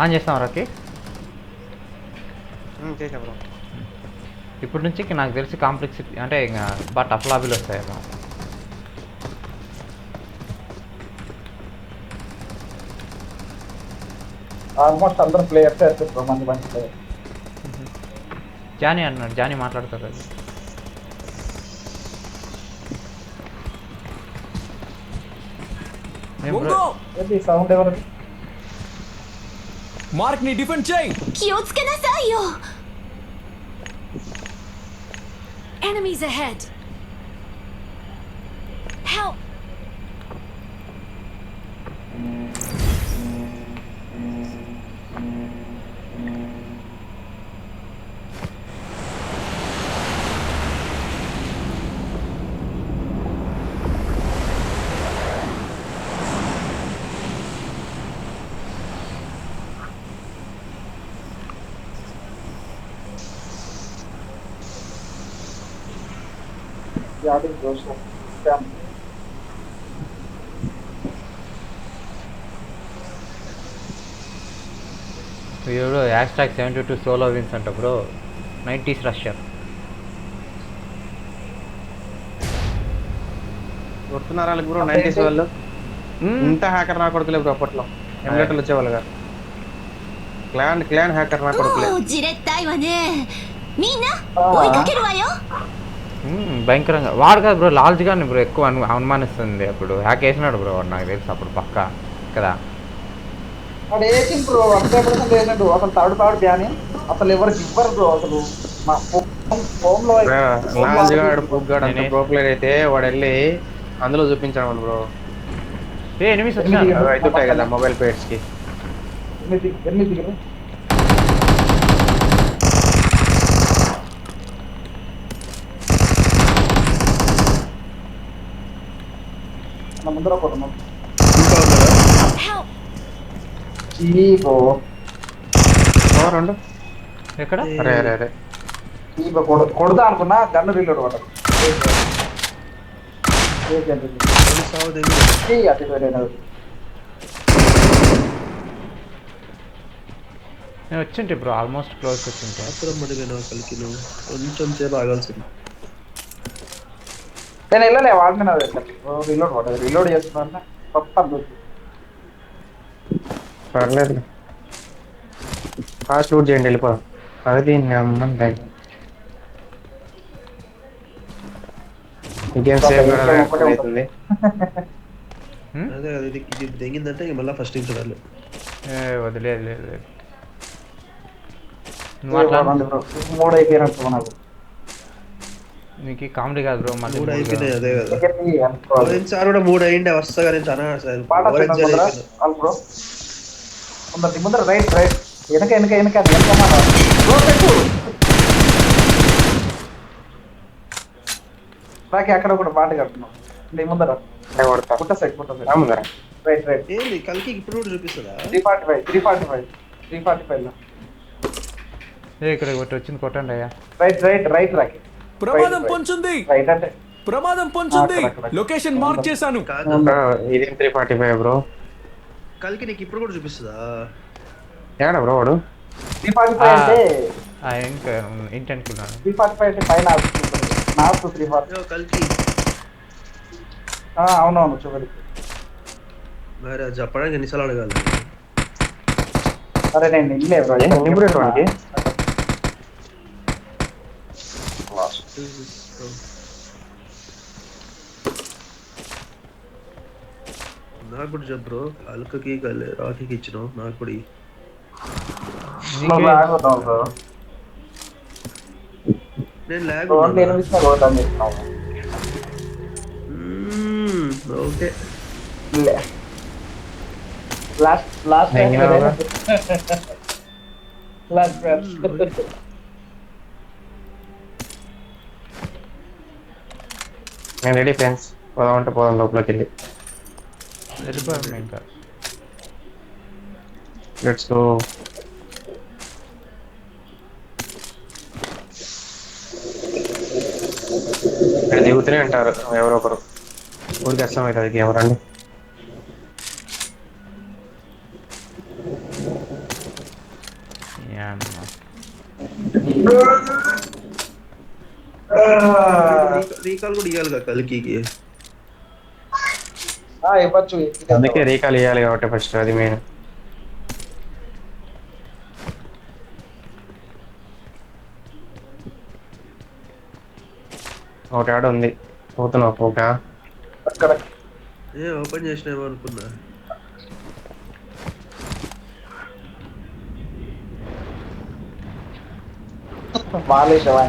On చేస్తాం రాకి. చేసా bro. ఇప్పటి నుంచి నాకు తెలిసి కాంప్లెక్సిటీ అంటే ఇంకా బాగా టఫ్ లాబీలు వస్తాయి. ఆల్మోస్ట్ అందరు ప్లేయర్స్ వేస్తారు మంచి మంచి ప్లేయర్. జానీ అన్నాడు, జానీ మాట్లాడతారు. అది ఏంటి సౌండ్ ఎవరు? మార్క్ ని డిఫెండ్ చేయి. 気をつけなさいよ Enemies ahead Help యాడింగ్ జోష్ స్పామ్. వీడు #72 సోలో విన్స్ అంట బ్రో. 90s రష్యర్. కొడుతున్నారు వాళ్ళకి బ్రో 90s వాళ్ళు. ఇంత హ్యాకర్ నా కొడుకులే బ్రో అప్పట్లో. ఎమ్యులేటర్లు వచ్చేవాళ్ళుగా. క్లాన్ హ్యాకర్ నా కొడుకులే. もうじれったいわねみんな追いかけるわよ భయంకరంగా వాడు కాదు బ్రో, లాల్జ్ గాని బ్రో ఎక్కువ అనుమానిస్తుంది. అప్పుడు హ్యాక్ వేసినాడు బ్రో వాడు, నాకు తెలుసు అప్పుడు పక్కా కదా. వాడు వేసింది బ్రో, 100% వేసినట్టు. అసలు థర్డ్ బ్యాన్ అసలు ఎవరికి ఇవ్వరు బ్రో. అసలు మా హోమ్ లో లాల్జ్ గాడు పుగ్గాడు అంత ప్రో ప్లేయర్ అయితే వాడు వెళ్ళి అందులో చూపించాడు బ్రో. ఎనిమిస్ వచ్చినా అయితే ఉంటాయి కదా మొబైల్ పేడ్స్ కి. ఎన్ని నా ముందర ఒకటి Help రెండు ఎక్కడ అరే అరే అరే కొడదా అనుకున్నా గన్ను రీలోడ్ పడదు. నేను వచ్చింటే బ్రో, ఆల్మోస్ట్ క్లోజ్ వచ్చింటే. కొంచెం సేపు ఆగాల్సింది. నేను వెళ్ళలే వాడిన రీలోడ్ పడదు. రీలోడ్ చేస్తున్నా మొత్తం పర్లేదు ఫాస్ట్ లూట్ చేయండి వెళ్ళిపో. అది అమ్మంది గేమ్ సేవ్ అవుతుంది. అదే ఇది తెగిందంటే మళ్ళీ ఫస్ట్ నుంచి చూడాలి. వదిలేదు లేదు. మూడు అయిపోయినట్టు నాకు. నీకు కామెడీ కాదు బ్రో. మళ్ళీ 3 అయిపోయినాయి. అదే కదా సార్ కూడా 3 అయ్యిండే వరుసగా నేను బ్రో. ముందర రైట్ వెనక రాకి అక్కడ కూడా బాట కడుతున్నాం. నీ ముందర పుట్ట సైడ్ రైట్ ఏంది కలికి ఇప్పుడు కూడా చూపిస్తుందా? 345 లో ఇక్కడ ఒకటి వచ్చింది, కొట్టండి అయ్యా. రైట్ రాకి. ప్రమాదం పొంచుంది. రైట్ అంటే ప్రమాదం పొంచుంది. లొకేషన్ మార్క్ చేశాను. ఇదేం 345 బ్రో. కలికి నీకు ఇప్పుడు కూడా చూపిస్తుందా? ఏడా బ్రో వాడు 345 అంటే ఇంటి అనుకున్నాను. 345 అంటే పైన నార్త్ 340 కలికి. అవునవును చూడండి. మరి అది చెప్పడానికి ఎన్నిసార్లు అడగాలి? అరే నేను ఇల్లే బ్రో. వాడికి నాకు కూడా చెప్పు. అల్కకి రాఖీకి ఇచ్చినావు, నాకు కూడా నేను లాగ్ ఓకే. నేను రెడీ ఫ్రెండ్స్, పోదాం లోపలికి వెళ్ళి. వెళ్ళిపోయాను ఇంకా. Let's go. ఇక్కడ దిగుతూనే ఉంటారు ఎవరో ఒకరు. ఊరికి అర్థం అవుతుంది గేమ్ రండి. రీకాల్ కూడా ఇవ్వాలి కదా కలికి. ఇవ్వచ్చు. అందుకే రీకాల్ ఇవ్వాలి కాబట్టి ఫస్ట్ అది మెయిన్. ఒకటి ఆడ ఉంది, పోతున్నావు పోక. అక్కడ ఓపెన్ చేసినామో అనుకున్నా. బాగాలేసావా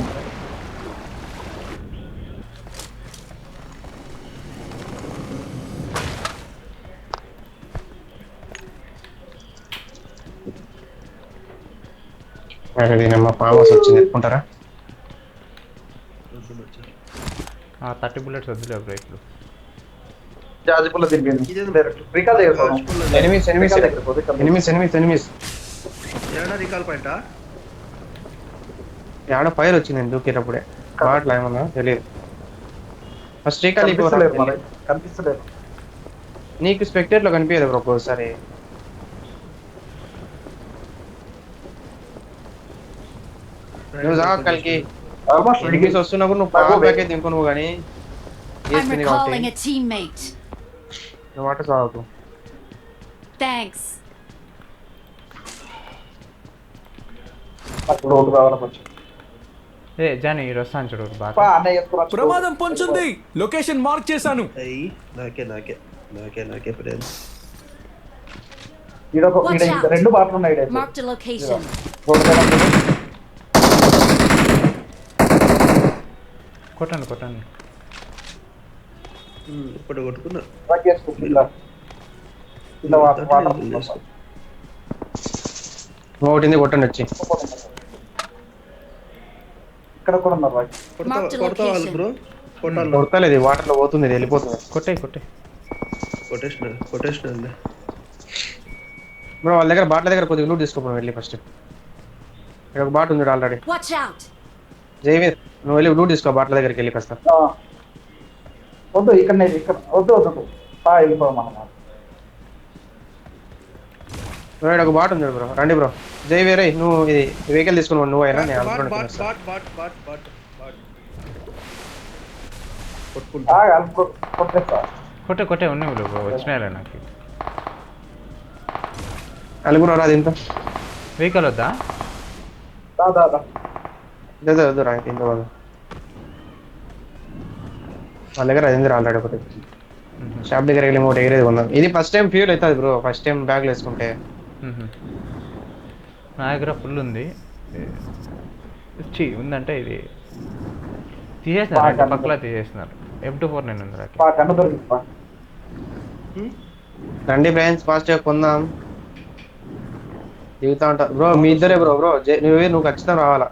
దీనమ్మ పామస్ వచ్చింది, ఎత్తుకుంటారా? 30 bullets వద్దులే బ్రో ఇప్పుడు. జాజిపుల్లో తిరిగింది. రికాల్ చేస్తాను. ఎనిమిస్ ఏడా రీకాల్ పాయింట్ ఆడ ఫైర్ వచ్చింది దూకేటప్పుడే. వాట్లా ఏమన్నా తెలియదు. ఫస్ట్ రీకాల్ కనిపిస్తలేదు. నీకు స్పెక్టేట్ లో కనిపించదు బ్రో ఒక్కోసారి. నువ్వు కలికి ఎనిమిస్ వస్తున్నప్పుడు నువ్వు పవర్ బ్యాక్ అయితే ఇంకో నువ్వు కానీ I'm recalling a teammate. నువ్వు వాటర్ సాగు. Thanks. ఏ జానీ ఈ వస్తాను చూడు బాగా. ప్రమాదం పొంచుంది, లొకేషన్ మార్క్ చేశాను. అయ్యి నాకే ఫ్రెండ్స్. రెండు బాట్లు ఉన్నాయి. Marked a location. కొట్టండి. ఇప్పుడు కొట్టుకున్నా. ఒకటింది కొట్టండి వచ్చి. ఇక్కడ కూడా ఉన్నారు. కొడతా వాళ్ళు బ్రో. కొడతలేదు, వాటర్ లో పోతుంది, వెళ్ళిపోతుంది. కొట్టే కొటేషనల్ బ్రో వాళ్ళ దగ్గర బాట్ల దగ్గర కొద్దిగా లూట్ తీసుకోపోయి వెళ్ళి ఫస్ట్. ఇక్కడ ఒక బాట్ ఉంది ఆల్రెడీ. Watch out. జైవీర్ నువ్వు వెళ్ళి లూట్ తీసుకో బాట్ల దగ్గరికి వెళ్ళి వస్తా. వద్దు ఇక్కడ వద్దు వెళ్ళిపోమా. ఒక బాట్ ఉంది బ్రో, రండి బ్రో. జైవీర్ నువ్వు ఇది వెహికల్ తీసుకున్నావు నువ్వు అయినా నేను కొట్టే ఉన్నాయి బ్రో, వచ్చినాయిలే నాకు. నలుగురు రాదు ఇంత వెహికల్ వద్దా? వద్దు రా ఇంత బాగా. వాళ్ళ దగ్గర అది ఆల్రెడీ ఒకటి షాప్ దగ్గర వెళ్ళి ఒకటి ఎగిరేది ఉన్నాం. ఇది ఫస్ట్ టైం ఫ్యూల్ అవుతుంది బ్రో, ఫస్ట్ టైం బ్యాగ్లు వేసుకుంటే. నా దగ్గర ఫుల్ ఉంది. ఉందంటే ఇది తీసేస్తున్నారు, పక్కలా తీసేస్తున్నారు. M24 ఉంది. రండి ఫ్రెండ్స్ ఫాస్ట్ గా కొందాం. దిగుతా ఉంటా బ్రో. మీ ఇద్దరే బ్రో. నువ్వు ఖచ్చితంగా రావాలా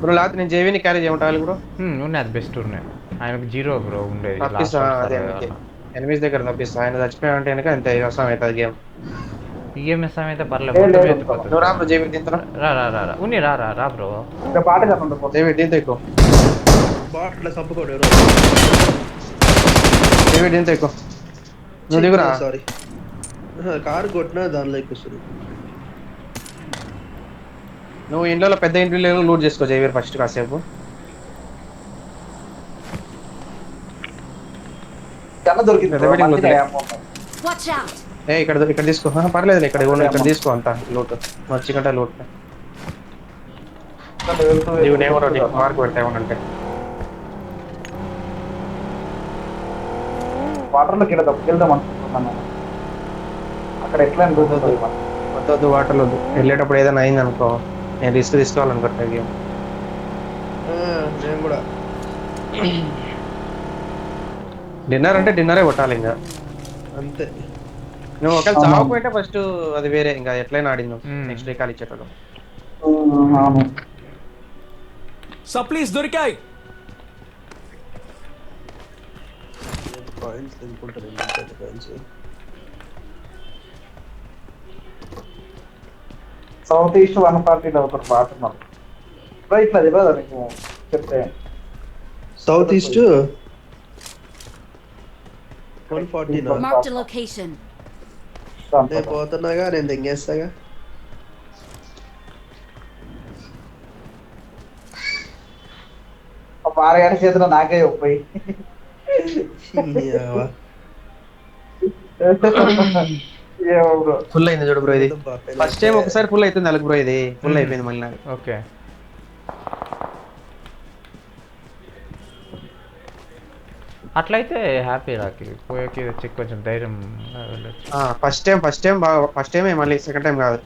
బ్రో, లేకపోతే నేను జేవీని క్యారీ చేయమంటావాలి బ్రో. ఉన్నాయి, అది బెస్ట్ ఉన్నాయి. ఆయనకు 0 బ్రో ఉండేది. ఎనిమిస్ దగ్గర తప్పిస్తా. ఆయన చచ్చిపోయాడంటే కనుక అంతే వ్యవసాయం అవుతుంది గేమ్. ఈఎంఎస్ అయితే పర్లేదు. నువ్వు రా బ్రో, జేవీ దీంతో రా ఉన్ని రా బ్రో. జేవీ దీంతో ఎక్కువ. బాట్ల చంపుకోడు జేవీ దీంతో ఎక్కువ. నువ్వు దిగురా. సారీ కారు కొట్టినా దానిలో ఎక్కువ. నువ్వు ఇంట్లో పెద్ద ఇంట్లో లూట్ చేసుకో జైవీర్ ఫస్ట్ కాసేపు. ఇక్కడ తీసుకో, పర్లేదు ఇక్కడ తీసుకో అంతా లూట్ మర్చికంట లూట్. మార్క్ పెడతామంటే వాటర్లోకి వెళ్దాం అనుకుంటున్నాను. అక్కడ ఎట్లా వద్దు వాటర్లో వద్దు. వెళ్ళేటప్పుడు ఏదైనా అయింది అనుకో నేను రిస్క్ తీసుకోవాలనుకుంటా గేమ్. నేను కూడా డిన్నర్ అంటే డిన్నరే కొట్టాలి ఇంకా అంతే. నువ్వు ఒకవేళ చావకపోయింటే ఫస్ట్ అది వేరే, ఇంకా ఎట్లయినా ఆడింది నెక్స్ట్ డే కాల్ ఇచ్చేటప్పుడు. సప్లీస్ దొరికాయి. పాయింట్స్ అనుకుంటాను. సౌత్ ఈస్ట్ 140 ఒకటి బాగున్నారు. ఇట్లా తెలియదా నీకు చెప్తే? South east 140 Marked a location. నేను పోతున్నాగా, నేను తెంగేస్తాగా. పారగాడి చేతిలో నాకే పోయి ఏమో బ్రో. ఫుల్ అయింది చూడు బ్రో ఇది. ఫస్ట్ టైం ఒకసారి ఫుల్ అవుతుంది అలక బ్రో, ఇది ఫుల్ అయిపోయింది మళ్ళీ నాకు. ఓకే. అట్లయితే హ్యాపీ రాకి పోయేకి వచ్చి కొంచెం ధైర్యం వెళ్ళొచ్చు. ఫస్ట్ టైం బాగా, ఫస్ట్ టైమే మళ్ళీ సెకండ్ టైం కాదు.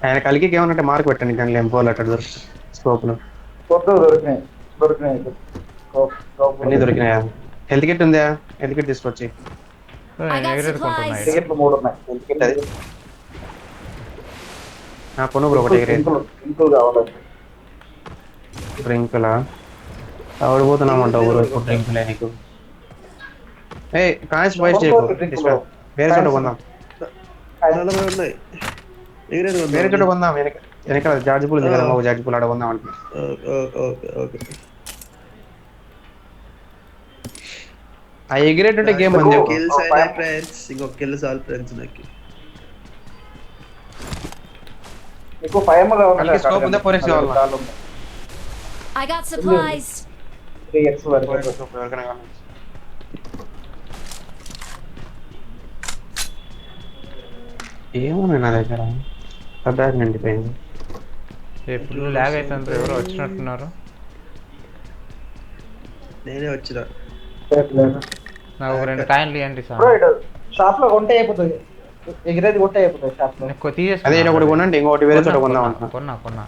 ఆయన కలికి ఏమన్నట్టే మార్క్ పెట్టండి కానీ ఎంపోల్ అట్లా స్కోప్ లో దొరికినాయి దొరికినాయి అన్ని దొరికినాయా? హెల్త్ కిట్ ఉందా? హెల్త్ కిట్ తీసుకొచ్చి ఎగరేసుకుంటున్నాయి. టికెట్లు 3 ఉన్నాయి. హెల్త్ కిట్ అది కొను బ్రో ఒకటి ఎగరేది. ఇంకులు కావాలి. డ్రింకులా ఆవిడిపోతున్నామంటావు బ్రో ఇప్పుడు డ్రింకులే నీకు. ఏ కాన్స్ వాయిస్ చేయకు, వేరే చోట కొందాం, ఉన్నాయి వేరే చోట కొందాం. వెనకాల జార్జ్ పూల్ ఉంది కదా, ఒక జార్జ్ పూల్ ఆడ కొందాం అంటే. ఓకే ఆ ఎగిరేటంటే గేమ్ అంది. ఇంకొక కిల్ చాలు ఫ్రెండ్స్ నాకు. మీకు 5 కావాలి. స్కోప్ ఉందా? 4x కావాలా? I got supplies. 3x వరకు. ఎవరికైనా కావాలి. ఏమన్నా నా దగ్గర బ్యాగ్ నిండిపోయింది. ఫుల్ లాగ్ అవుతుంది. ఎవరో వచ్చినట్టున్నారు. నేనే వచ్చిన. నాకు 2 కాయిన్లు ఇవ్వండి సార్. షాప్ లో కొంటే అయిపోతుంది, ఎగిరేది కొంటే అయిపోతుంది షాప్ లో. అదే ఒకటి కొనండి, ఇంకోటి వేరే చోట కొందాం అంటున్నా. కొన్నా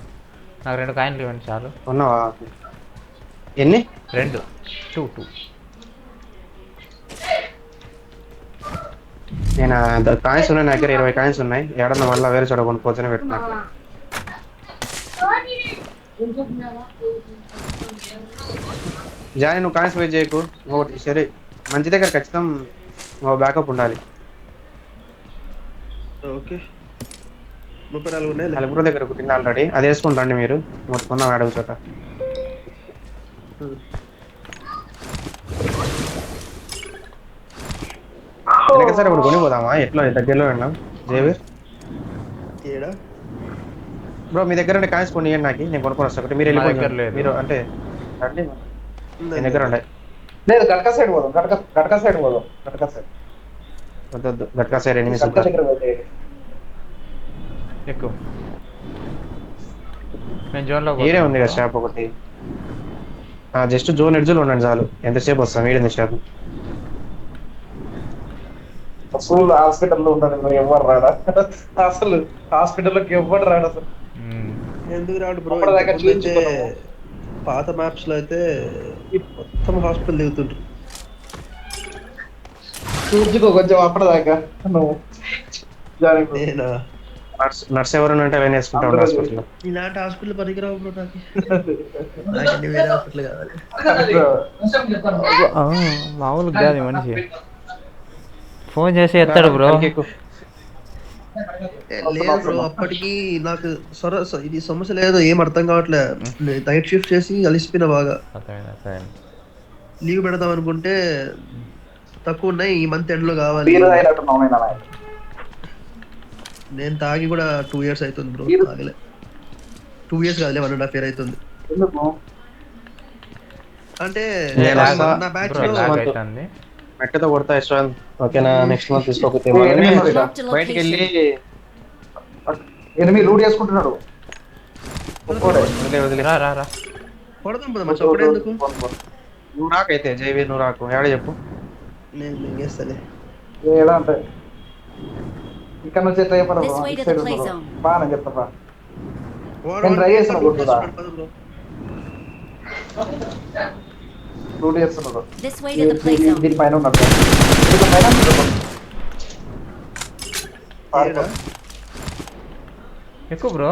నాకు 2 కాయిన్లు ఇవ్వండి చాలు. కొన్నావా? ఎన్ని? 2 2 నేను కాయిన్స్ ఉన్నాయి నా దగ్గర, 20 కాయిన్స్ ఉన్నాయి. ఏడన్నా మళ్ళీ వేరే చోట కొనుక్కోవచ్చని పెట్టినా. జానీ నువ్వు కాయిన్స్ వేస్ట్ చేయకు. ఒకటి సరే మంచి దగ్గర ఖచ్చితం బ్యాకప్ ఉండాలి. ఓకే 34 ఉన్నాయి. నలుగురు దగ్గర కుట్టింది ఆల్రెడీ, అది వేసుకుంటాండి మీరు. మొత్తుకుందాం అడుగు చోట. వెనకసారి ఇప్పుడు కొనిపోదామా? ఎట్లా దగ్గరలో ఉన్నాం జేవీర్ బ్రో, మీ దగ్గర ఉండే కాయిన్స్ కొన్ని నాకు, నేను కొనుక్కొని వస్తాను. ఒకటి మీరు వెళ్ళిపోయారు, మీరు అంటే రండి మీ దగ్గర ఉండే. లేదు గట్కా సైడ్ పోదాం, గట్కా సైడ్ పోదాం. గట్కా సైడ్ వద్దు, గట్కా సైడ్ ఎనిమిది గట్కా దగ్గర పోతే ఎక్కువ నేను జోన్లో ఏరే ఉంది కదా షాప్ ఒకటి. జస్ట్ జోన్ ఎడ్జులు ఉండండి చాలు, ఎంతసేపు వస్తాం. వీడింది షాప్. అసలు హాస్పిటల్లో ఉంటాడు ఎవరు రాడా? అసలు హాస్పిటల్లోకి ఎవరు రాడు అసలు. ఎందుకు రాడు బ్రో? దగ్గర పాత మ్యాప్స్ లో అయితే మొత్తం హాస్పిటల్ దిగుతుంటారు. చూసుకో కొంచెం అప్పటిదాకా నువ్వు. నేనా నర్స్ ఎవరైనా అంటే అవన్నీ వేసుకుంటాం హాస్పిటల్. ఇలాంటి హాస్పిటల్ పనికిరావు బ్రో నాకు. నాకు వేరే హాస్పిటల్ కావాలి. మామూలు కాదు మనిషి. ఫోన్ చేసి ఎత్తాడు బ్రో. లేదు బ్రో, అప్పటికి నాకు ఇది సమస్య లేదు, ఏం అర్థం కావట్లే. నైట్ షిఫ్ట్ చేసి అలిసిపోయిన బాగా. లీవ్ పెడదాం అనుకుంటే తక్కువ ఉన్నాయి, ఈ మంత్ ఎండ్ లో కావాలి. నేను తాగి కూడా 2 years అవుతుంది బ్రో. తాగలే 2 years కాదులే, 1.5 year అవుతుంది. అంటే నా బ్యాచ్ లో మెట్టతో కొడతా యశ్వంత్. ఓకేనా? నెక్స్ట్ మంత్ తీసుకోకపోతే బయటికి వెళ్ళి ఎనిమిది లూట్ చేసుకుంటున్నాడు. కొడదాం పద మంచి. అప్పుడే ఎందుకు? నువ్వు రాకైతే జైవీర్, నువ్వు రాకు. ఏడ చెప్పు, నేను మింగేస్తాలే. ఏడా అంటే ఇక్కడ నుంచి ట్రై చేయమను. బాగా చెప్తా. నేను ట్రై చేస్తున్నా కొట్టుదా. లూట్ చేస్తున్నాడు. దీనిపైన ఉన్నాడు. ఎక్కువ బ్రో.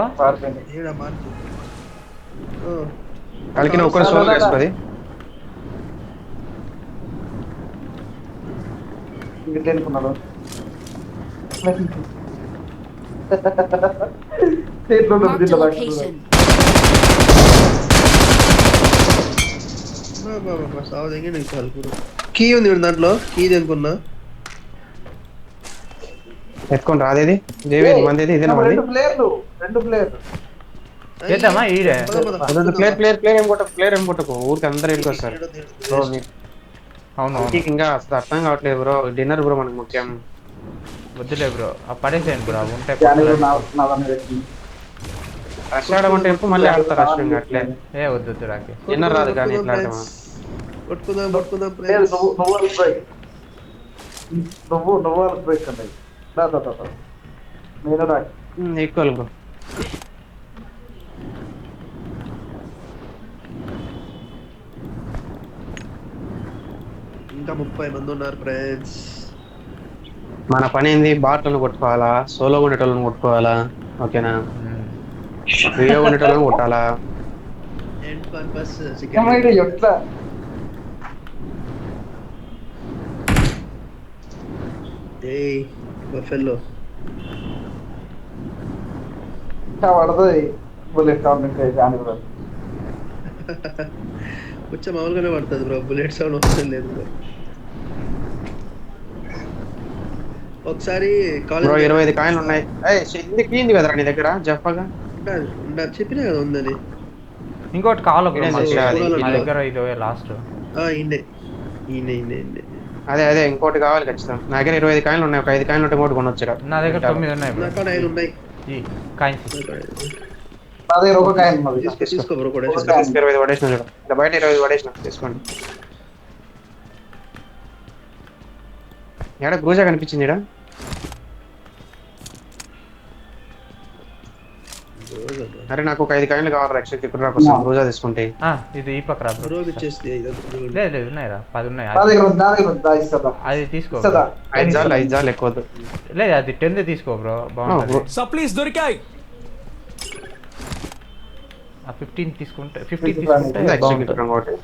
కలికిన ఒక్కరు సోల్ వేసుకొని అనుకున్నాడు. సాగు దగ్గర కీ ఉంది చూడు దాంట్లో కీ అనుకున్నా. ఎత్తుకొని రాదేది జేవీ మంది ఇదేనా మంది? రెండు ప్లేయర్లు చేద్దామా ఈడే ప్లేయర్ ఏం కొట్టకు ఊరికి అందరు ఇంటికి వస్తారు బ్రో. అవును ఇంకా అసలు అర్థం కావట్లేదు బ్రో. డిన్నర్ బ్రో మనకు ముఖ్యం. వద్దులే బ్రో పడేసేయండి బ్రో ఉంటే రష్ ఆడమంటే ఎప్పుడు మళ్ళీ ఆడతారు రష్ ఇంకా అట్లే. ఏ వద్దు రాకి డిన్నర్ రాదు కానీ ఇట్లా ఆడతామా? పట్టుకుందాం నువ్వు బ్రేక్ అండి నేను రాకి ఈక్వల్ బ్రో. ఇంకా 30 మంది ఉన్నారు ఫ్రెండ్స్. మన పని ఏంది? బాట్లను కొట్టుకోవాలా, సోలో ఉండేటోళ్ళని కొట్టుకోవాలా, ఓకేనా? రియో ఉండేటోళ్ళని కొట్టాలా. ఎండ్ పర్పస్ ఎట్లా ఏయ్ బఫెల్లో పడుతుంది బుల్లెట్ కౌంటింగ్ అని కూడా వచ్చే మామూలుగానే పడుతుంది బ్రో. బుల్లెట్ సౌండ్ వస్తుంది లేదు బ్రో. ఒకసారి బ్రో 25 కాయిన్లు ఉన్నాయి. ఇంది కదరా నీ దగ్గర చెప్పగా చెప్పినా కదా ఉందని. ఇంకోటి కావాలి బ్రో ఇదే అది. మా దగ్గర ఇది లాస్ట్ ఈయనే. అదే ఇంకోటి కావాలి ఖచ్చితంగా. నా దగ్గర 25 కాయిన్లు ఉన్నాయి. ఒక 5 కాయిన్లు ఉంటే ఇంకోటి కొనొచ్చురా. నా దగ్గర 9 ఉన్నాయి బ్రో. నా కాడ 5 ఉన్నాయి. ఈ కాయిన్స్ నా దగ్గర ఒక కాయన్ ఉన్నది. తీసుకో బ్రో. కూడా 25 పడేసిన చూడు. ఇలా బయట 25 పడేసిన తీసుకోండి. ఎక్కడ గ్రూజా కనిపించింది ఇక్కడ? అరే నాకు ఒక 5 కాయిన్లు కావాలి రక్ష ఇక్కడ కోసం గ్రూజా తీసుకుంటే. ఇది ఈ పక్క రా బ్రో. బ్రో ఇచ్చేస్తే లేదు ఉన్నాయిరా 10 ఉన్నాయి. నా దగ్గర ఉందా ఇస్తుందా? అది తీసుకో. 5 జాలు ఎక్కువ వద్దు. లేదు అది 10 తీసుకో బ్రో బాగుంటుంది. సప్లీస్ దొరికాయి. ఆ 15 తీసుకుంటే 50 తీసుకుంటే బాగుంటుంది.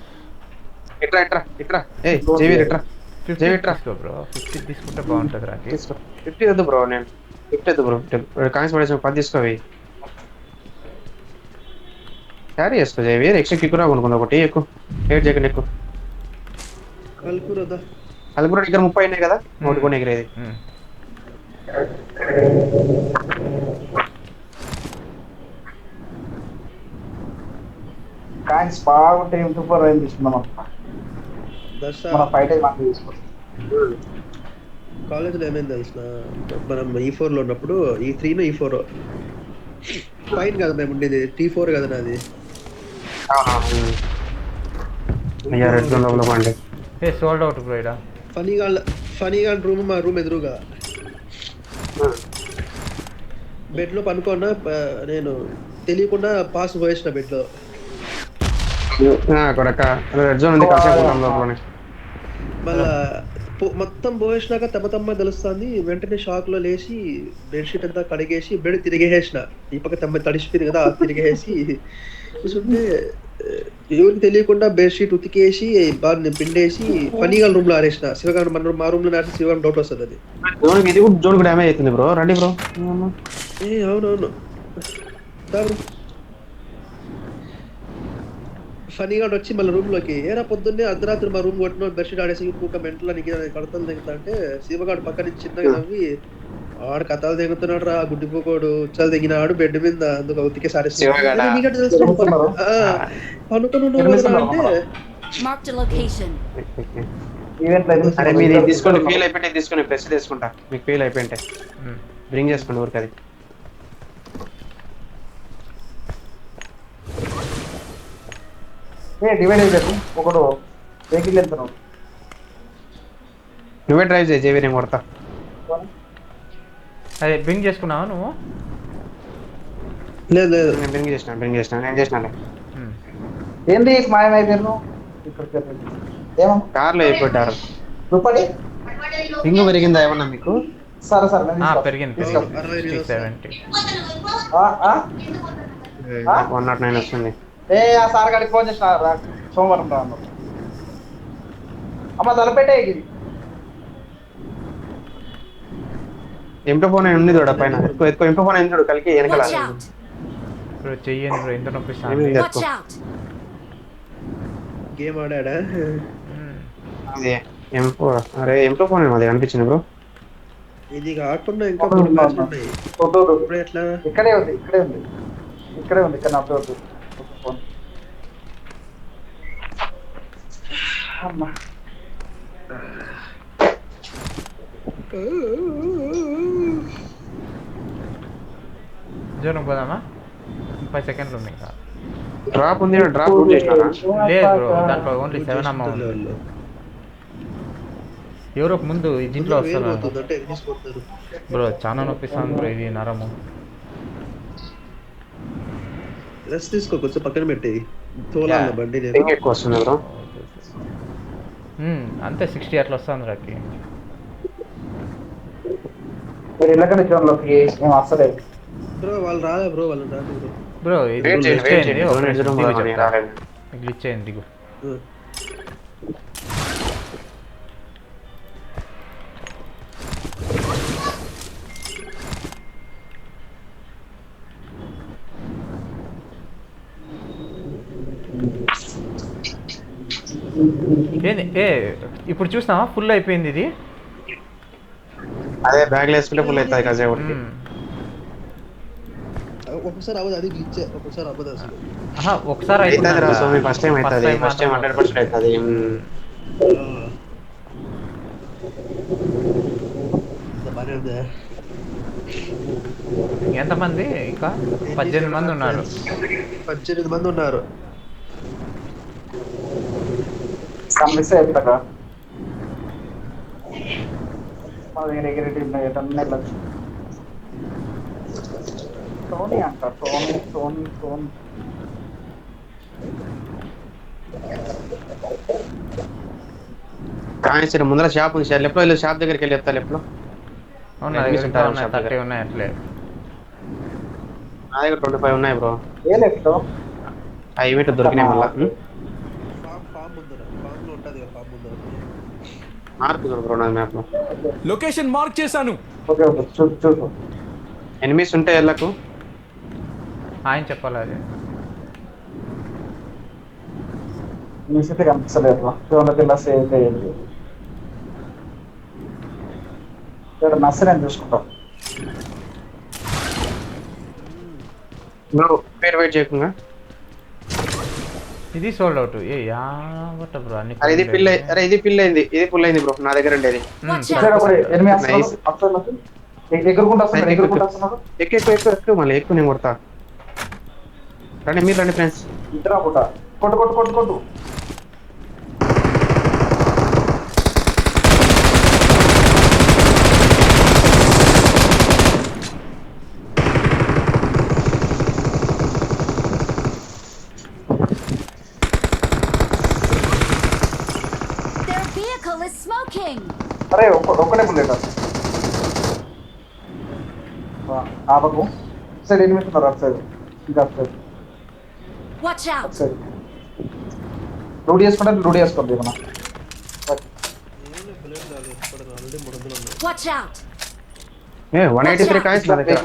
ఇట్రా ఏయ్ జేవీ ఇట్రా. 50 తీసుకో బ్రో. 50 తీసుకుంటే బాగుంటుంది రాకి. తీసుకో 50 వద్దు బ్రో. నేను 50 వద్దు బ్రో. కాయిన్స్ పడేసి 10 తీసుకోవి. క్యారీ చేసుకో జేవీ. ఎక్స్ట్రా కిక్ రా కొనుక్కుందా ఒకటి ఎక్కువ. 8 సెకండ్ ఎక్కువ. కల్పురదా కల్పుర దగ్గర 30 ఉన్నాయి కదా. ఒకటి కొని ఎగిరేది. కాయిన్స్ బాగుంటే సూపర్ అయింది తీసుకున్నాం. మన ఫైట్ అయి మనకి తీసుకోండి. కాలేజ్లో ఏమైంది తెలిసిన, మనం E4 లో ఉన్నప్పుడు E3 E4 ఫైన్ కదా మేము ఉండేది. T4 కదా నాది. సోల్డ్ అవుట్ బ్రో ఇక్కడ. ఫనీగా రూమ్ మా రూమ్ ఎదురుగా బెడ్ లో పనుకున్నా. నేను తెలియకుండా పాస్ పోయేసిన బెడ్ లో. మళ్ళా మొత్తం పోయేసినాక తమ్మ తెలుస్తుంది. వెంటనే షాక్ లో లేచి బెడ్షీట్ అంతా కడిగేసి బెడ్ తిరిగేసిన. ఈ పక్క తమ్మ తడిసిపోయింది కదా, తిరిగేసి చూస్తుంటే ఎవరికి తెలియకుండా బెడ్షీట్ ఉతికేసి బాగా పిండేసి ఫనీగా రూమ్ లో ఆరేసిన. శివగారు మా రూమ్ లో ఆరేసి శివగారు డౌట్ వస్తుంది. అది జోన్ డ్యామేజ్ అవుతుంది బ్రో. రండి బ్రో. అవునవును ఫనీగా వచ్చి మళ్ళీ రూమ్ లోకి ఏరా పొద్దున్నే అర్ధరాత్రి మా రూమ్ కొట్టిన బెడ్షీట్ ఆడేసి ఇంకొక మెంటల్ నీకు కడతలు దిగుతా అంటే శివగాడు పక్క నుంచి చిన్నగా నవ్వి ఆడు కథలు దిగుతున్నాడు రా గుడ్డిపోకోడు ఉచ్చాలు దిగినాడు బెడ్ మీద. అందుకు ఉతికే సారి అరే మీరు తీసుకోండి. ఫీల్ అయిపోయింటే తీసుకుని ప్రెస్ తీసుకుంటా. మీకు ఫీల్ అయిపోయింటే బ్రింగ్ చేసుకోండి ఊరికి. అది డివైడ్ అయిపోయారు. ఒకడు వెహికల్ వెళ్తున్నావు. నువ్వే డ్రైవ్ చేయి జేవీ. నేను కొడతా. అదే బ్రింగ్ చేసుకున్నావా నువ్వు? లేదు నేను బ్రింగ్ చేసిన నేను చేసిన. ఏంటి మాయమైపోయారు? ఏమో కార్లో అయిపోయారు. రూపాయి రింగ్ పెరిగిందా ఏమన్నా మీకు? సరే పెరిగింది 70. 109 వస్తుంది. ఆ సార్ గారికి ఫోన్ చేసిన సోమవారం రా అన్న. అమ్మ తలపెట్టే ఎంపీ ఫోన్ ఉంది చూడ పైన. ఎక్కువ ఎంపీ ఫోన్ అయింది చూడు కలికి వెనకాల. చెయ్యండి బ్రో ఎంత నొప్పి. గేమ్ ఆడా అదే M4 అరే M4 ఫోన్ అది అనిపించింది బ్రో. ఇది కాకుండా ఇంకా 3 మ్యాచ్లు ఉన్నాయి. ఇప్పుడు ఎట్లా? ఇక్కడే ఉంది ఇక్కడ నా వద్దు ఫోన్. అమ్మా జోన్ పోదామా? 30 సెకండ్లు ఉన్నాయి ఇంకా. డ్రాప్ ఉంది, డ్రాప్ రూట్ చేసినారా? లేదు బ్రో, దాంట్లో ఓన్లీ 7 అమ్మ ఉంది. యూరోప్ ముందు దీంట్లో వస్తున్నారు అంటే ఎనిమిస్ పోతారు బ్రో. చాలా నొప్పిస్తాను బ్రో ఇది నరము. రెస్ట్ తీసుకో, కొంచెం పక్కన పెట్టేయి. తోలాల బండి నేను. పింగ్ ఎక్కువ వస్తుంది బ్రో. అంతే 60 అట్లా వస్తుంది రాకి. మీరు ఇళ్ళకనే జోన్లోకి ఏం వస్తలేదు బ్రో. వాళ్ళు రాలే బ్రో, వాళ్ళు రాదు బ్రో. బ్రో ఇది వెయిట్ చేయండి, వెయిట్ చేయండి. రాలేదు. గ్లిచ్ చేయండి దిగు. ఏంది ఇప్పుడు చూసినావా ఫుల్ అయిపోయింది ఇది. అదే బ్యాగ్ వేసుకుంటే ఫుల్ అవుతుంది కజే ఒకటి. ఒకసారి అవ్వదు, అది గ్లిచ్. ఒకసారి అవ్వదు అసలు. ఒకసారి అవుతుంది రా సోమి, ఫస్ట్ టైం అవుతుంది. ఫస్ట్ టైం 100% అవుతుంది. బాగానే ఉందా? ఎంతమంది? ఇంకా 18 మంది ఉన్నారు. 18 మంది ఉన్నారు. మిస్ అయిపోతా మా దగ్గర ఎగిరి టీం టోనీ అంట. టోనీ కాయించిన ముందర షాప్ ఉంది సార్. లెఫ్ట్ లో షాప్ దగ్గరికి వెళ్ళి చెప్తా. లెఫ్ట్ లో ఉన్నాయి 30 ఉన్నాయి అట్లే. నా దగ్గర 25 ఉన్నాయి బ్రో. ఏ లెఫ్ట్ ఆ ఈవెంట్ దొరికినాయి మళ్ళా. ఫామ్ ముందర, ఫామ్ లో ఉంటది కదా, ఫామ్ ముందర మార్క్ బ్రో నా మ్యాప్ లో. లొకేషన్ మార్క్ చేశాను. ఓకే చూడు ఎనిమిస్ ఉంటే వెళ్ళకు. ఆయన చెప్పాలి అది. మీ స్థితి కనిపిస్తలేదు. జోన్లోకి వెళ్ళా సేవ్ చేయండి. ఇక్కడ నర్సరీ అని చూసుకుంటాం బ్రో. పేరు వెయిట్ చేయకుండా ఇది సోల్డ్ అవుట్. యావట బ్రో అన్ని. అరే ఇది పిల్ల, అరే ఇది పిల్ల అయింది, ఇది ఫుల్ అయింది బ్రో. నా దగ్గర ఉండేది. ఎక్కువ మళ్ళీ ఎక్కువ నేను కొడతా. రండి మీరు రండి ఫ్రెండ్స్. ఇద్దరు కొట్టు అరే ఒక్కడే బుల్లెట్ ఆపకు. సైడ్ ఎనిమిది ఉన్నారు. అటు సైడ్ ఇంకా అటు సైడ్ రూట్ చేసుకోండి మనం. ఆల్రెడీ 300 ఉన్నాయి. 183 కాయిన్స్ నా దగ్గర.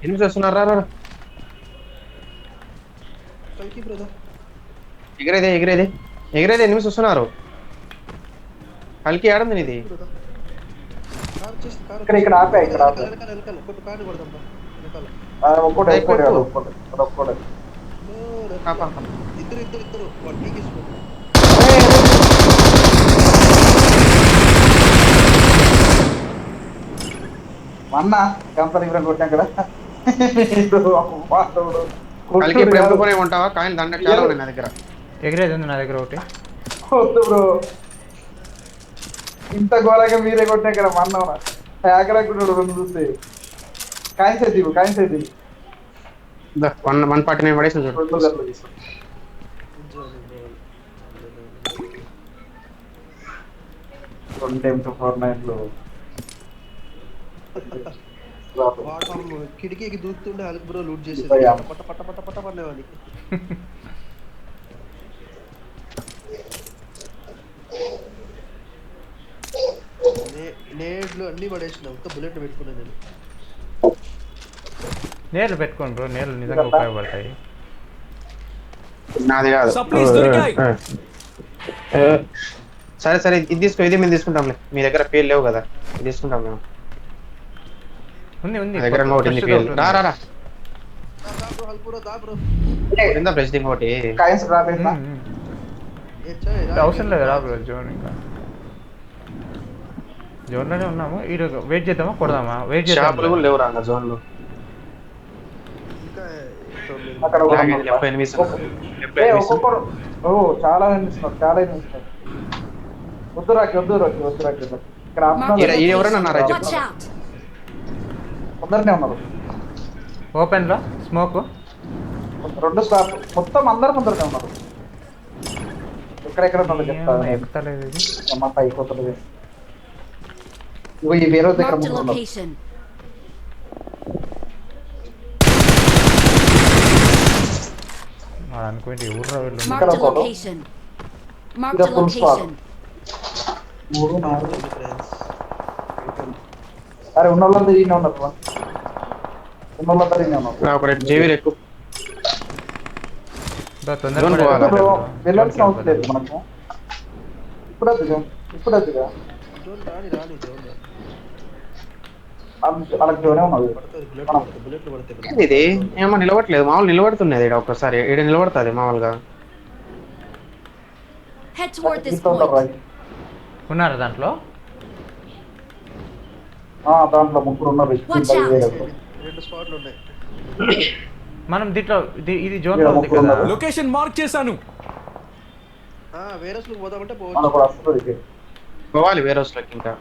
ఎనిమిది వస్తున్నారు. రా పైకి బ్రదర్. ఎగిరేదే ఎనిమిది వస్తున్నారు. కలికి ఆడంది ఇది. ఇక్కడ ఆపా. ఇక్కడ కొట్టు కాని కొడదాం బా. వెనకాల ఒక్కడే ఇద్దరు వడ్డీకి అన్న కంపెనీ కొట్టాం కదా. కలికి ఎప్పుడు ఉంటావా? కాయిన్ దండ చాలా ఉన్నాయి నా దగ్గర. ఎగిరేది ఉంది నా దగ్గర ఒకటి. వద్దు బ్రో, ఇంత ఘోరంగా మీరే కొట్టాం కదా. మా అన్న ఆకలేకుండా రెండు చూస్తే కాయిన్స్ అయితే 149 పడేసి చూడు. 2 గంటలు తీసుకో. కిటికీకి దూకుతుండే హల్క్ బ్రో లూట్ చేసేది. పట్ట పట్ట పట్ట పట్ట పడినవాడికి. నేడ్లు అన్ని పడేసిన. ఒక్క బుల్లెట్ పెట్టుకున్నాను నేను. నేర్లు పెట్టుకోండి బ్రో, నేర్లు నిజంగా ఉపయోగపడతాయి. నాది కాదు. సప్లీస్ దొరికాయి. సరే సరే ఇది తీసుకో, ఇది మేము తీసుకుంటాంలే. మీ దగ్గర పేర్లు లేవు కదా, ఇది తీసుకుంటాం మేము. ఉంది ఉంది నా దగ్గర ఇంకోటి ఉంది పేర్లు. రా రా రా బ్రో హెల్ప్ బ్రో, దా బ్రో. కింద ప్రెసిడెంట్ ఒకటి. కాయిన్స్ డ్రాప్ చేసిన. అవసరం లేదు రా బ్రో జోన్. ఇంకా జోన్లోనే ఉన్నాము. ఈరోజు వెయిట్ చేద్దామా కొడదామా? వెయిట్ షాపులు చేద్దాం. కూడా లేవు రా జోన్లో. ఇంకా అక్కడ కూడా లాగే, ఉన్నారు. లెఫ్ట్ ఎనిమిస్, లెఫ్ట్ ఏ ఎనిమిస్. ఒక్కొక్కరు చాలా ఎన్నిస్తున్నారు, చాలా ఎన్నిస్తున్నారు. వద్దు రాకి ఇక్కడ ఆపుతున్నారు. ఈ ఎవరైనా ఉన్నారా Watch చెప్పు. out! కొందరినే ఉన్నారు. ఓపెన్ లో స్మోక్. 2 స్టాప్ మొత్తం అందరు కొందరినే ఉన్నారు. ఎక్కడెక్కడ ఉన్నారో చెప్తాను. ఎక్కుతలేదు ఇది. అమ్మంతా అయిపోతుంది. ఇగో ఈ వేరే దగ్గర Marked a ముందు ఉన్నారు. location. అనుకోండి ఊర్లో వెళ్ళు. Marked a location. Marked a full squad. location. 3, 4 అరే ఉన్న వాళ్ళంతా ఈయన ఉన్నారు. ఉన్న వాళ్ళంతా ఈయన ఉన్నారు. రా, ఒక జేవీలు ఎక్కువ. తొందరగా జోన్ పోవాలా? ఇప్పుడు వెళ్ళాల్సిన అవసరం లేదు మనకు. ఇప్పుడు వద్దుగా జోన్ రాని జోన్ వాళ్ళకి జోనే ఉన్నది. పడుతుంది, బుల్లెట్లు పడతాయి. ఏంది ఇది? ఏమో నిలబడట్లేదు. మామూలు నిలబడుతున్నది ఈడ. ఒక్కసారి ఈడ నిలబడుతుంది మామూలుగా. Head toward this ఇంత ఉంటారు point. right. ఉన్నారా దాంట్లో? దాంట్లో ముగ్గురు ఉన్నారు. Watch out. 2 స్పాట్లు ఉన్నాయి. మనం దీంట్లో ఇది జోన్ లో ఉంది కదా. లొకేషన్ మార్క్ చేశాను. వేరే స్లోకి పోదామంటే మనకు పోవచ్చు. కూడా వస్తుంది. పోవాలి వేరే రోజులకి. ఇంకా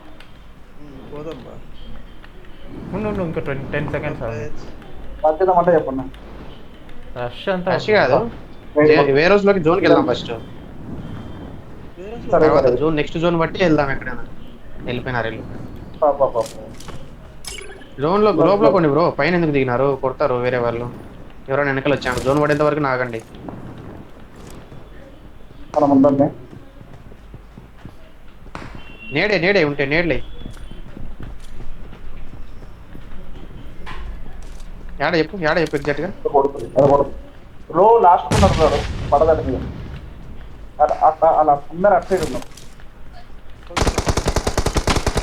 పోదాం బా. ఉండు ఇంకా 10 సెకండ్స్. పద్దెదమంటే చెప్పండి. రష్ అంతా రష్ కాదు, వేరే రోజులకి జోన్కి వెళ్దాం ఫస్ట్. వేరే సరే తర్వాత సరే. జోన్ నెక్స్ట్ జోన్ బట్టి వెళ్దాం. ఎక్కడైనా వెళ్ళిపోయినారు వీళ్ళు. జోన్ లో లోపల కొన్ని బ్రో, పైన ఎందుకు దిగినారు? కొడతారు వేరే వాళ్ళు. ఎవరైనా వెనకలు వచ్చాము. జోన్ పడేంత వరకు నాగండి. మనం ఉందండి. నేడే ఉంటే నేడ్లే. యాడ చెప్పు ఎగ్జాక్ట్ గా. లో లాస్ట్ ఉన్నారు సార్. పడదండి మీరు. అలా అందరు అటు సైడ్ ఉన్నారు.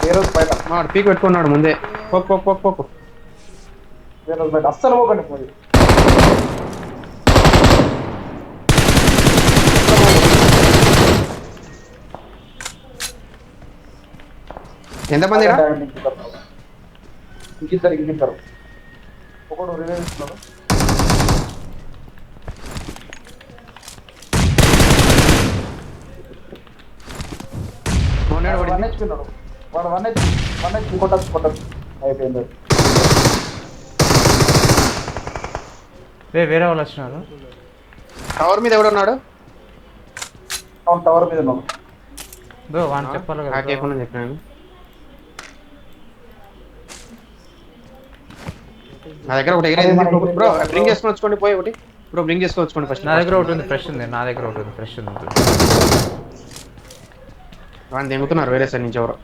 ఏ రోజు బయట, వాడు పీక్ పెట్టుకున్నాడు ముందే. పోకు. ఏ రోజు బయట అస్సలు పోకండి. పోయి ఎంతమంది ఈడ? ఇంకిద్దరు ఒకడు రివైవ్ ఇస్తున్నాడు. ఉన్నాడు వాడు పడింది. 1 HP ఉన్నాడు. వాడు 1 HP కొట్టచ్చు అయిపోయింది. వేరే వాళ్ళు వచ్చినారు. టవర్ మీద ఎవడున్నాడు? అవును టవర్ మీద ఉన్నాడు. బ్రో వాడిని చెప్పాలి కదా. నాకేకుండా చెప్పినాను. నా దగ్గర ఒకటి ఎగిరేది బ్రో. బ్రింగ్ చేసుకొని వచ్చుకోండి. పోయి ఒకటి బ్రో బ్రింగ్ చేసుకొని వచ్చుకోండి ఫస్ట్. నా దగ్గర ఒకటి ఉంది ఫ్రెష్ ఉంది. ఫ్రెష్ ఉంది. వాడిని దిగుతున్నారు వేరే సైడ్ నుంచి ఎవరు.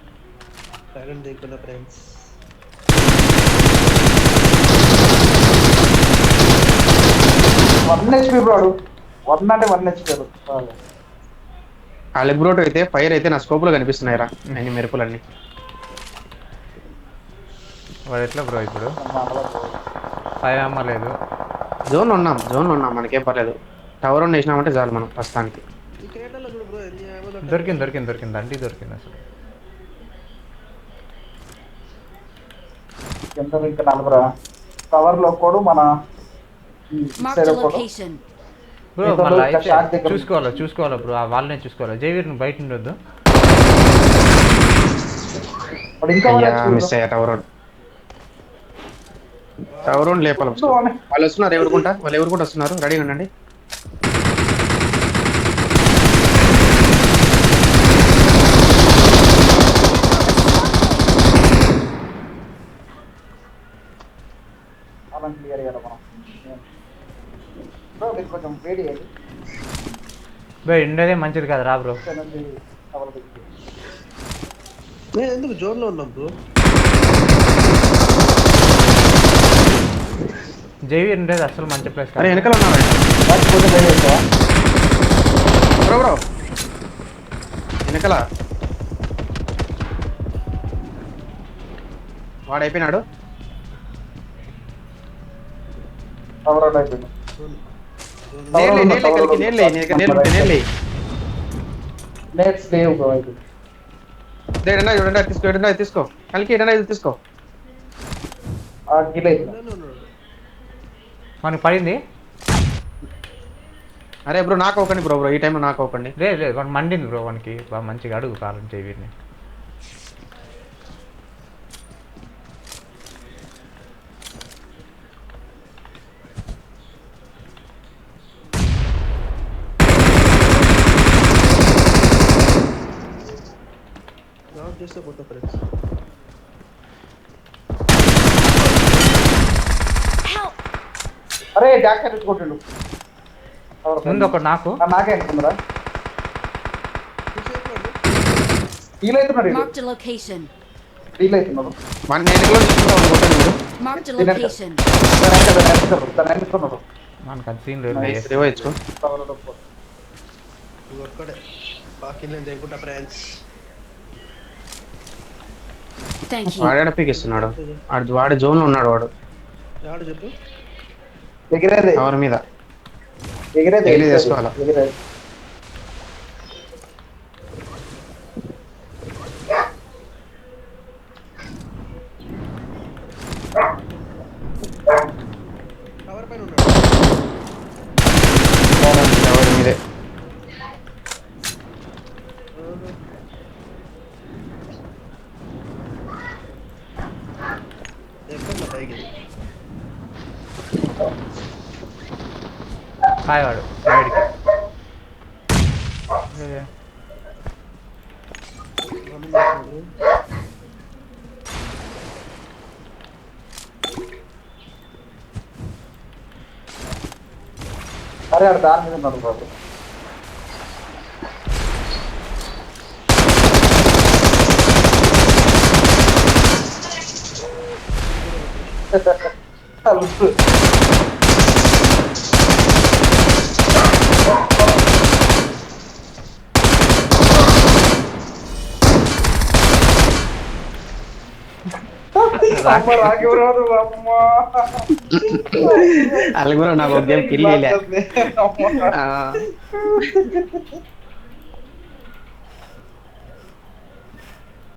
సైలెంట్ దిగుతున్నా ఫ్రెండ్స్. 1 HP బ్రోడు. 1 అంటే 1 HP. ఆ లెగ్ బ్రోట్ అయితే ఫైర్ అయితే నా స్కోప్ లో కనిపిస్తున్నాయి రా అన్ని మెరుపులన్నీ. వాడు ఎట్లా బ్రో ఇప్పుడు 5 అమ్మలేదు. జోన్ ఉన్నాం మనకేం పర్లేదు. టవర్ ఉన్న వేసినామంటే చాలు మనం ప్రస్తుతానికి. ఈ క్రియేటర్లో చూడు బ్రో ఎన్ని ఏమో దొరికింది అండి దొరికింది అసలు. ఎంత ఇంకా 4 కవర్ లో కూడా మన Marked a location. బ్రో ఇంత మళ్ళీ దూరం అయితే షాక్ దగ్గర చూసుకోవాలా బ్రో. వాళ్ళనే చూసుకోవాలి. జైవీర్ బయట ఉండొద్దు. వాడు ఇంకా అయ్యా 1 HP మిస్ అయ్యా టవర్ లేపాలి. వాళ్ళు వస్తున్నారు. ఎవరుకుంటా వస్తున్నారు. రెడీగా ఉండండి. అలా క్లియర్ చేయాలి మనం. బ్రో మీరు కొంచెం వేడి అయ్యి బ్రో ఉండేదే మంచిది కాదు రా బ్రో. కవర్ పెట్టి నేను ఎందుకు జోన్ లో ఉన్నాం బ్రో? జైవీర్ ఉండేది అసలు మంచి ప్లేస్ అరే వెనకాల ఉన్నారు కొంచెం వేడి చేస్తావా? బ్రో వెనకల వాడు అయిపోయినాడు. కవర్ అయిపోయింది. నేర్లే నెక్స్ట్ లేవు బ్రో అయితే. తీసుకో కలికి ఏడన్నా తీసుకో. గిల్ అయితే మనకి పడింది. అరే బ్రో నాకు ఒకండి బ్రో ఈ టైంలో నాకు ఒకండి. లేదు లేదు వాడు మండింది బ్రో. వానికి బాగా మంచిగా అడుగు కాలం చేయి వీడిని. చేస్తే పోతా ఫ్రెండ్స్. అరే బ్యాక్ సైడ్ కొట్టిండు. ముందు ఒకటి నాకు. నాకే అనుకున్నారా హీల్ అవుతున్నాడు. Marked a location. హీల్ అవుతున్నాడు. Marked a location. మనకు అది సీన్ లేదు. నువ్వు ఒక్కడే బాకీ నేను దేకుంటా ఫ్రెండ్స్. Thank you. వాడే పీకిస్తున్నాడు. వాడు జోన్ లో ఉన్నాడు. వాడు ఎవడు చెప్పు. ఎగిరేది ఎవరి మీద ఎగిరేది చేసుకోవాలా. ఎగిరేది కవర్ పైన ఉన్నాడు. ఎవరి మీదే ఎక్కడ పైకి హాయ్ వాడు బయటికి. అరే ఆడ దారి మీద ఉన్నాడు బాబు. అలాగే నాకు ఒక గేమ్ కిల్ అమ్మా